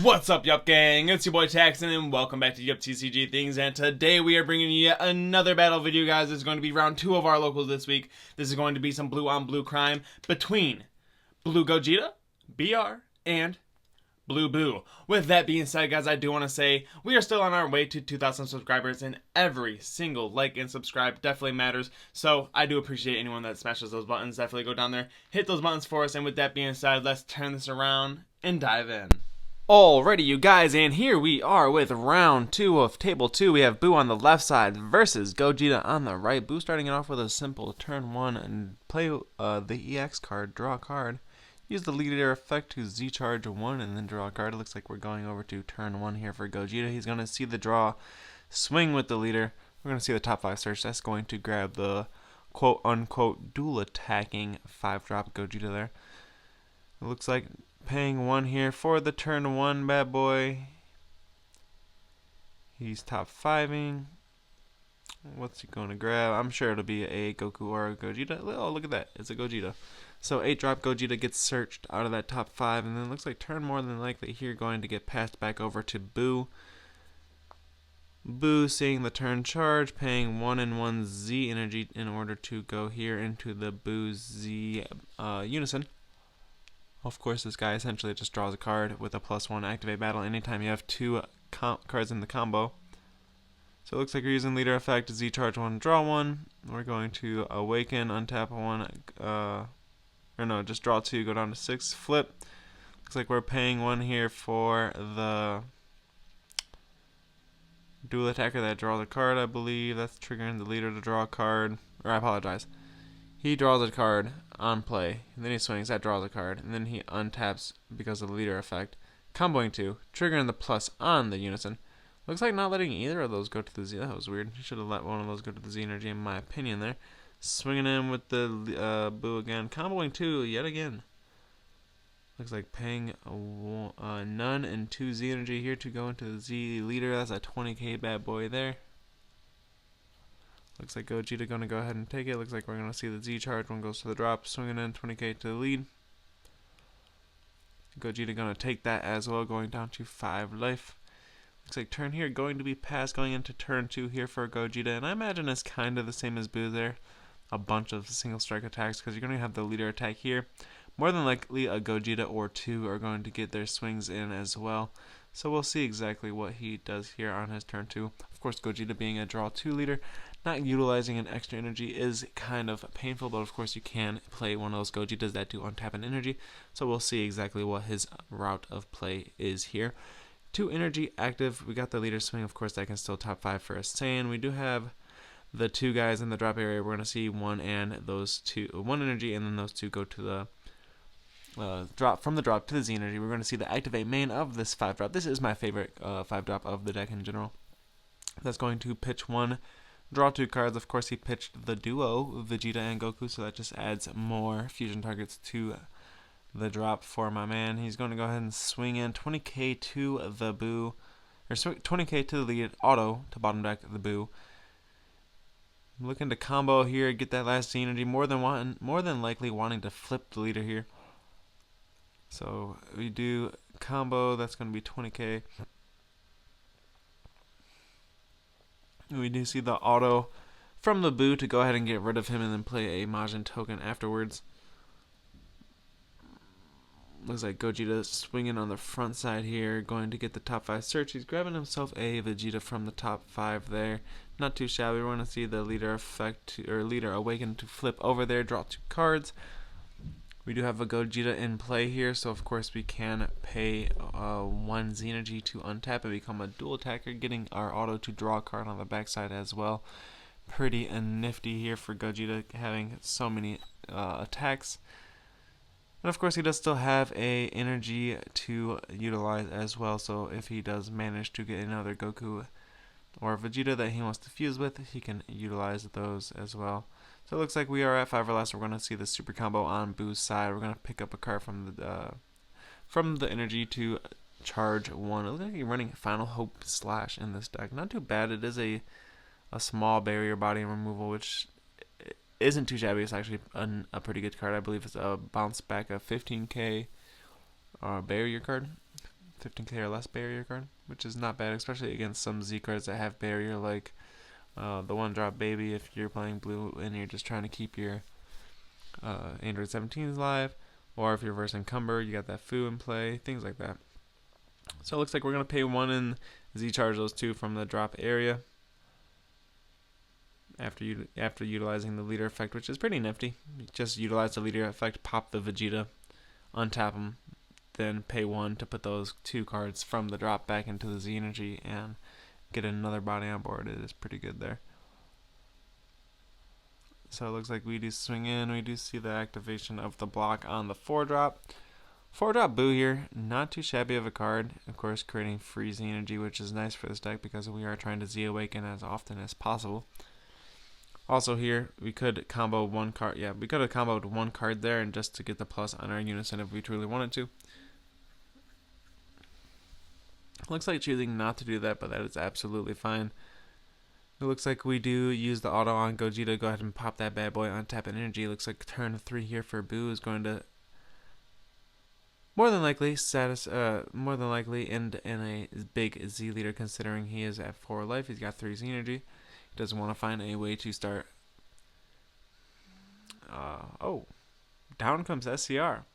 What's up, Yup gang? It's your boy Taxon, and welcome back to bt26 things. And today we are bringing you yet another battle video, guys. It's going to be round 2 of our locals this week. This is going to be some blue on blue crime between Blue Gogeta, BR, and Blue Boo. With that being said, guys, I do want to say we are still on our way to 2,000 subscribers, and every single like and subscribe definitely matters. So I do appreciate anyone that smashes those buttons. Definitely go down there, hit those buttons for us. And with that being said, let's turn this around and dive in. Alrighty, you guys, and here we are with round 2 of table 2. We have Boo on the left side versus Gogeta on the right. Boo starting it off with a simple turn 1 and play the EX card, draw a card. Use the leader effect to Z charge 1 and then draw a card. It looks like we're going over to turn 1 here for Gogeta. He's going to see the draw, swing with the leader. We're going to see the top 5 search. That's going to grab the quote unquote dual attacking 5-drop Gogeta there. It looks like paying 1 here for the turn 1 bad boy. He's top 5ing. What's he going to grab? I'm sure it'll be a Goku or a Gogeta. Oh, look at that. It's a Gogeta. So 8-drop Gogeta gets searched out of that top 5. And then it looks like turn more than likely here going to get passed back over to Boo. Boo seeing the turn charge, paying 1 and 1 Z energy in order to go here into the Boo Z Unison. Of course, this guy essentially just draws a card with a +1 activate battle anytime you have 2 cards in the combo. So it looks like you're using leader effect, Z charge 1, draw 1. We're going to awaken, untap 1, or no, just draw 2, go down to 6, flip. Looks like we're paying 1 here for the dual attacker that draws a card, I believe. That's triggering the leader to draw a card. Or I apologize. He draws a card on play, and then he swings, that draws a card, and then he untaps because of the leader effect, comboing 2, triggering the plus on the Unison. Looks like not letting either of those go to the Z. That was weird. He should have let one of those go to the Z energy, in my opinion there. Swinging in with the Boo again, comboing 2 yet again. Looks like paying none and 2 Z energy here to go into the Z leader. That's a 20k bad boy there. Looks like Gogeta going to go ahead and take it. Looks like we're going to see the Z charge. 1 goes to the drop. Swinging in 20k to the lead. Gogeta going to take that as well. Going down to 5 life. Looks like turn here going to be passed. Going into turn 2 here for Gogeta. And I imagine it's kind of the same as Boo there. A bunch of single strike attacks because you're going to have the leader attack here. More than likely a Gogeta or 2 are going to get their swings in as well. So we'll see exactly what he does here on his turn 2. Of course, Gogeta being a draw 2 leader, not utilizing an extra energy is kind of painful, but of course you can play one of those Gogetas that do untap an energy. So we'll see exactly what his route of play is here. 2 energy active. We got the leader swing. Of course, that can still top 5 for a Saiyan. We do have the 2 guys in the drop area. We're going to see 1 and those 2, 1 energy, and then those 2 go to the drop from the drop to the Z energy. We're going to see the activate main of this 5-drop. This is my favorite 5-drop of the deck in general. That's going to pitch 1, draw 2 cards. Of course, he pitched the duo Vegeta and Goku, so that just adds more fusion targets to the drop for my man. He's going to go ahead and swing in 20k to the Boo, or 20k to the lead, auto to bottom deck the Boo. Looking to combo here, get that last Z energy. More than likely wanting to flip the leader here. So we do combo, that's going to be 20k. We do see the auto from the Boo to go ahead and get rid of him and then play a Majin token afterwards. Looks like Gogeta swinging on the front side here, going to get the top 5 search. He's grabbing himself a Vegeta from the top 5 there. Not too shabby. We want to see the leader effect, or leader awaken to flip over there, draw 2 cards. We do have a Gogeta in play here, so of course we can pay 1 Z energy to untap and become a dual attacker, getting our auto to draw a card on the backside as well. Pretty nifty here for Gogeta having so many attacks. And of course he does still have a energy to utilize as well, so if he does manage to get another Goku or Vegeta that he wants to fuse with, he can utilize those as well. So it looks like we are at 5 or less. We're going to see the super combo on Boo's side. We're going to pick up a card from the energy to charge 1. It looks like you're running Final Hope Slash in this deck. Not too bad. It is a small barrier body removal, which isn't too shabby. It's actually a pretty good card. I believe it's a bounce back of 15k barrier card. 15k or less barrier card, which is not bad, especially against some Z cards that have barrier, like the one drop baby if you're playing blue and you're just trying to keep your Android 17s live, or if you're verse encumber, you got that foo in play, things like that. So it looks like we're going to pay 1 and Z charge those 2 from the drop area after utilizing the leader effect, which is pretty nifty. Just utilize the leader effect, pop the Vegeta, untap them, then pay 1 to put those 2 cards from the drop back into the Z energy and get another body on board. It is pretty good there. So it looks like we do swing in. We do see the activation of the block on the 4-drop. 4-drop Boo here, not too shabby of a card. Of course, creating free Z energy, which is nice for this deck because we are trying to Z awaken as often as possible. Also here, we could combo one card. Yeah, we could have comboed 1 card there and just to get the plus on our unison if we truly wanted to. Looks like choosing not to do that, but that is absolutely fine. It looks like we do use the auto on Gogeta. Go ahead and pop that bad boy on tap and energy. Looks like turn 3 here for Boo is going to more than likely end in a big Z leader, considering he is at 4 life. He's got 3 Z energy. He doesn't want to find a way to start. Oh, down comes SCR.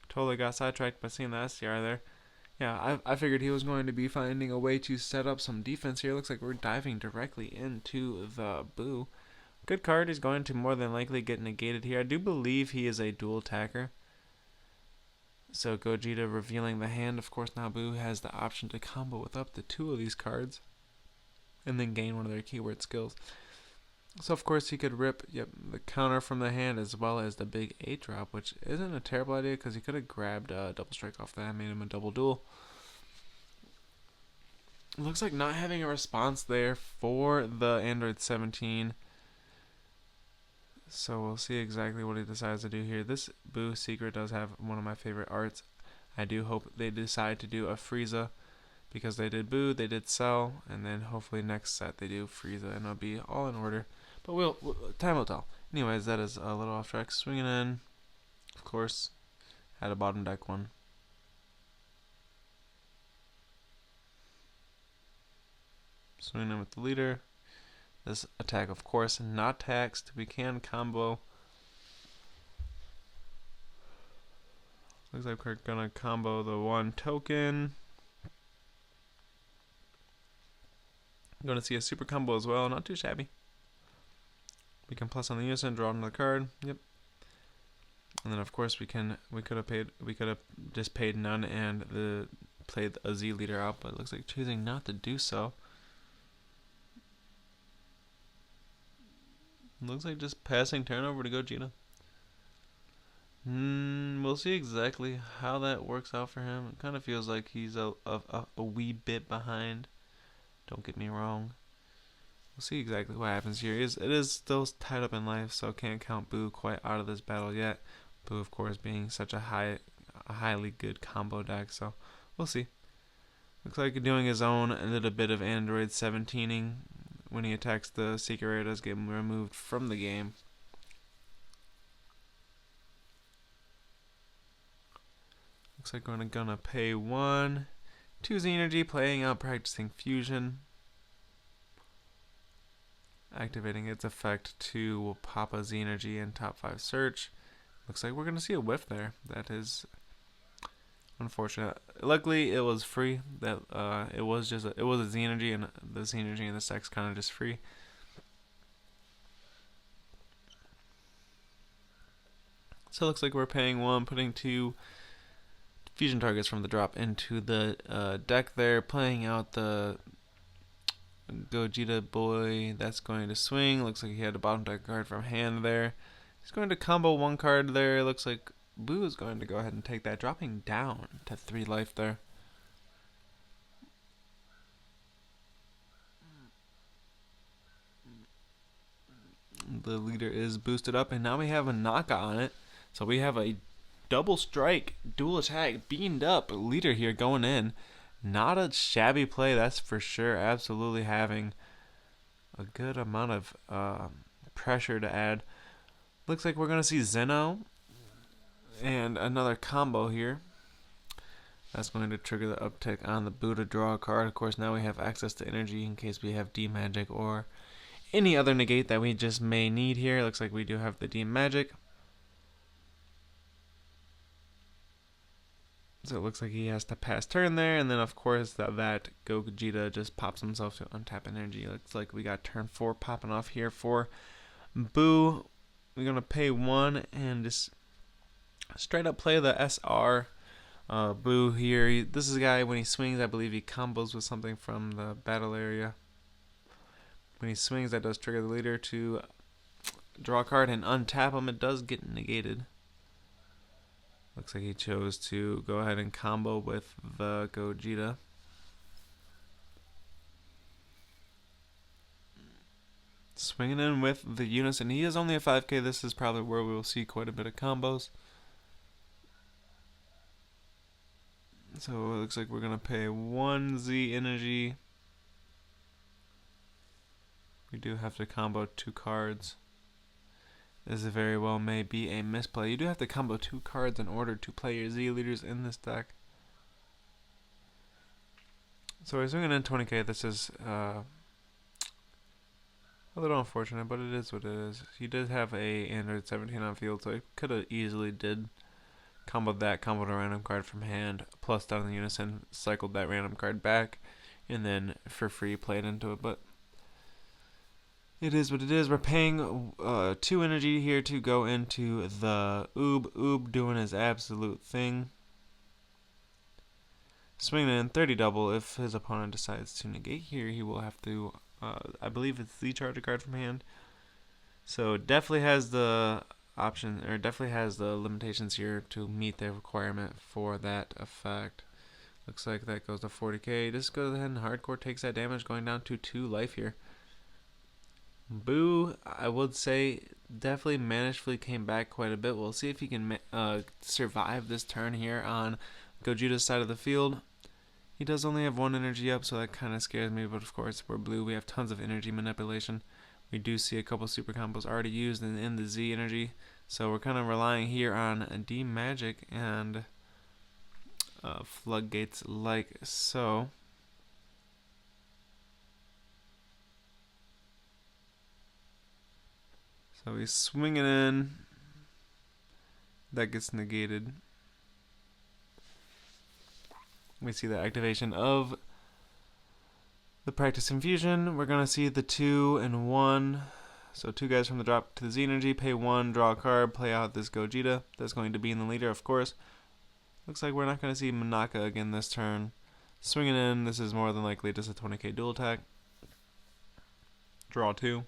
Totally got sidetracked by seeing the SCR there. Yeah, I figured he was going to be finding a way to set up some defense here. Looks like we're diving directly into the Boo. Good card. He's going to more than likely get negated here. I do believe he is a dual attacker. So Gogeta revealing the hand. Of course, now Boo has the option to combo with up to 2 of these cards and then gain one of their keyword skills. So of course he could rip the counter from the hand as well as the big 8-drop, which isn't a terrible idea because he could have grabbed double strike off that and made him a double duel. Looks like not having a response there for the Android 17. So we'll see exactly what he decides to do here. This Boo secret does have one of my favorite arts. I do hope they decide to do a Frieza, because they did Boo, they did Cell, and then hopefully next set they do Frieza, and it'll be all in order. But time will tell. Anyways, that is a little off track. Swinging in, of course, had a bottom deck one. Swinging in with the leader. This attack, of course, not taxed. We can combo. Looks like we're gonna combo the 1 token. I'm gonna see a super combo as well. Not too shabby. We can plus on the unison, draw another card. Yep. And then of course we could have just paid none and played a Z leader out, but it looks like choosing not to do so. Looks like just passing turn over to Gogeta. We'll see exactly how that works out for him. It kind of feels like he's a wee bit behind. Don't get me wrong. We'll see exactly what happens here. It is still tied up in life, so can't count Boo quite out of this battle yet. Boo, of course, being such a highly good combo deck, so we'll see. Looks like doing his own a little bit of Android 17ing. When he attacks the secret area, does get removed from the game. Looks like we're gonna pay 1. 2 Z energy, playing out, practicing fusion. Activating its effect to pop a Z energy and top 5 search. Looks like we're gonna see a whiff there. That is unfortunate. Luckily, it was free. That it was a Z energy, and the Z energy in this deck's kind of just free. So it looks like we're paying 1, putting 2 fusion targets from the drop into the deck there, playing out the Gogeta boy. That's going to swing. Looks like he had a bottom deck card from hand there. He's going to combo 1 card there. Looks like Boo is going to go ahead and take that, dropping down to 3 life there. The leader is boosted up, and now we have a Naka on it. So we have a double strike, dual attack, beamed up leader here going in. Not a shabby play, that's for sure. Absolutely having a good amount of pressure to add. Looks like we're going to see Zeno and another combo here. That's going to trigger the uptick on the Boo to draw a card. Of course, now we have access to energy in case we have D magic or any other negate that we just may need here. It looks like we do have the D magic. So it looks like he has to pass turn there, and then of course that Gogeta just pops himself to untap energy. Looks like we got turn 4 popping off here for Boo. We're gonna pay 1 and just straight up play the SR. Boo here. This is a guy, when he swings, I believe he combos with something from the battle area. When he swings, that does trigger the leader to draw a card and untap him. It does get negated. Looks like he chose to go ahead and combo with the Gogeta. Swinging in with the Unison. He is only a 5k. This is probably where we will see quite a bit of combos. So it looks like we're going to pay 1 Z energy. We do have to combo 2 cards. This very well may be a misplay. You do have to combo 2 cards in order to play your Z leaders in this deck. So we're swinging in 20k. This is a little unfortunate, but it is what it is. He did have a Android 17 on field, so he could have easily did comboed a random card from hand, plus down the Unison, cycled that random card back, and then for free played into it. But it is what it is. We're paying 2 energy here to go into the Yuhp doing his absolute thing. Swinging in 30 double. If his opponent decides to negate here, he will have to, I believe it's the charge a card from hand. So definitely has the option, or definitely has the limitations here to meet the requirement for that effect. Looks like that goes to 40k. Just goes ahead and hardcore takes that damage, going down to 2 life here. Boo, I would say, definitely managefully came back quite a bit. We'll see if he can survive this turn here on Gogeta's side of the field. He does only have 1 energy up, so that kind of scares me, but of course, we're Blue. We have tons of energy manipulation. We do see a couple super combos already used in the Z energy, so we're kind of relying here on D magic and floodgates like so. So he's swinging in. That gets negated. We see the activation of the practice infusion. We're going to see the 2 and 1. So 2 guys from the drop to the Z energy. Pay 1, draw a card, play out this Gogeta. That's going to be in the leader, of course. Looks like we're not going to see Manaka again this turn. Swinging in. This is more than likely just a 20k dual attack. Draw 2.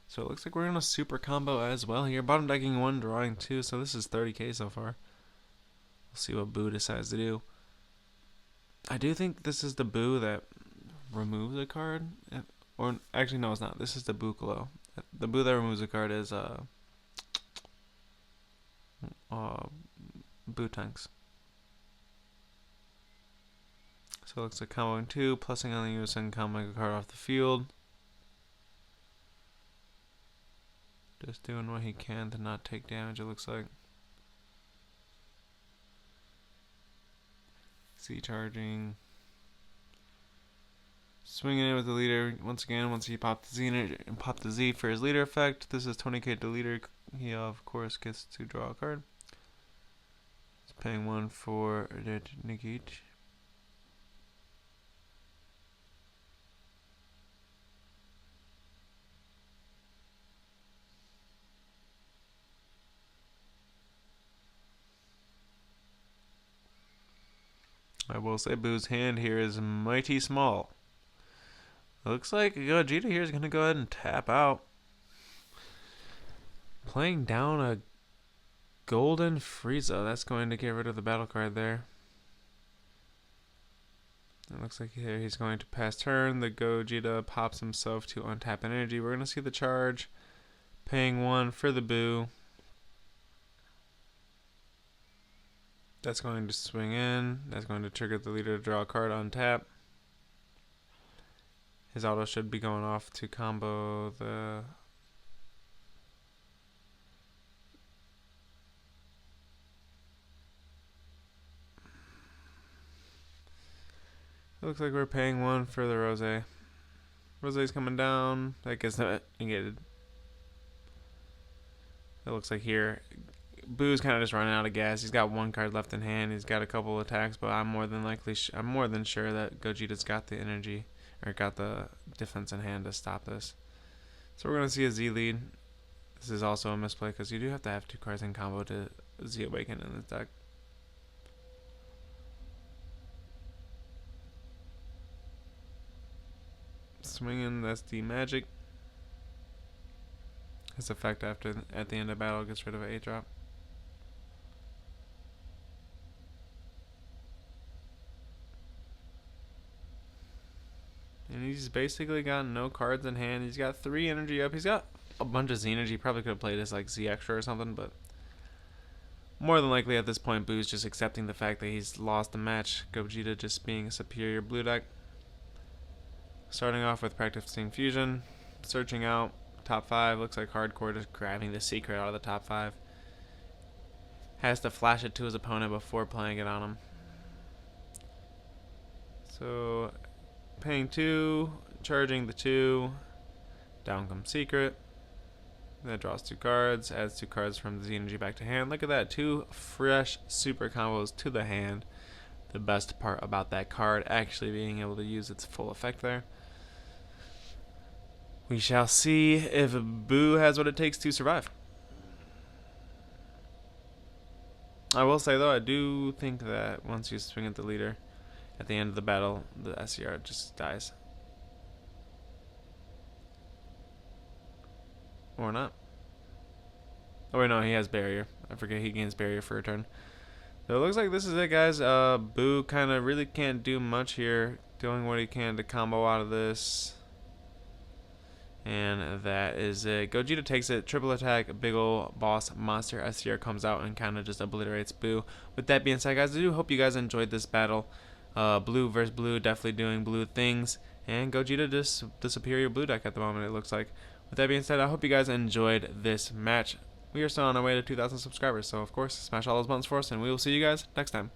So it looks like we're in a super combo as well here. Bottom decking 1, drawing 2, so this is 30k so far. We'll see what Boo decides to do. I do think this is the Boo that removes a card. Or actually, no, it's not. This is the Bookalo. The Boo that removes a card is thingz. So it looks like comboing 2, plussing on the Unison, comboing a card off the field. Just doing what he can to not take damage, it looks like. C charging. Swinging in with the leader. Once again, once he popped the Z for his leader effect. This is 20k to leader. He, of course, gets to draw a card. He's paying 1 for that negate. I will say Boo's hand here is mighty small. It looks like Gogeta here is going to go ahead and tap out. Playing down a Golden Frieza. That's going to get rid of the battle card there. It looks like here he's going to pass turn. The Gogeta pops himself to untap energy. We're going to see the charge. Paying 1 for the Boo. That's going to swing in. That's going to trigger the leader to draw a card on tap. His auto should be going off to combo the It looks like we're paying 1 for the Rose. Rose's coming down. That gets negated. It looks like here, Boo's kind of just running out of gas. He's got 1 card left in hand. He's got a couple attacks, but I'm more than sure that Gogeta's got the energy, or got the defense in hand to stop this. So we're gonna see a Z lead. This is also a misplay because you do have to have 2 cards in combo to Z Awaken in this deck. Swinging, that's the magic. His effect at the end of battle gets rid of an 8-drop. And he's basically got no cards in hand. He's got 3 energy up. He's got a bunch of Z energy. Probably could have played as like Z extra or something, but more than likely at this point, Boo's just accepting the fact that he's lost the match. Gogeta just being a superior blue deck. Starting off with practicing fusion, searching out top 5. Looks like hardcore, just grabbing the secret out of the top 5. Has to flash it to his opponent before playing it on him. So paying 2, charging the 2, down comes secret. That draws 2 cards, adds 2 cards from the Z energy back to hand. Look at that, 2 fresh super combos to the hand. The best part about that card actually being able to use its full effect there. We shall see if Boo has what it takes to survive. I will say though, I do think that once you swing at the leader at the end of the battle, the SCR just dies. Or not. Oh wait, no, he has barrier. I forget he gains barrier for a turn. So it looks like this is it, guys. Boo kind of really can't do much here. Doing what he can to combo out of this. And that is it. Gogeta takes it. Triple attack. Big ol' boss monster SCR comes out and kind of just obliterates Boo. With that being said, guys, I do hope you guys enjoyed this battle. Blue versus blue, definitely doing blue things. And Gogeta just the superior blue deck at the moment, it looks like. With that being said, I hope you guys enjoyed this match. We are still on our way to 2,000 subscribers, so of course, smash all those buttons for us, and we will see you guys next time.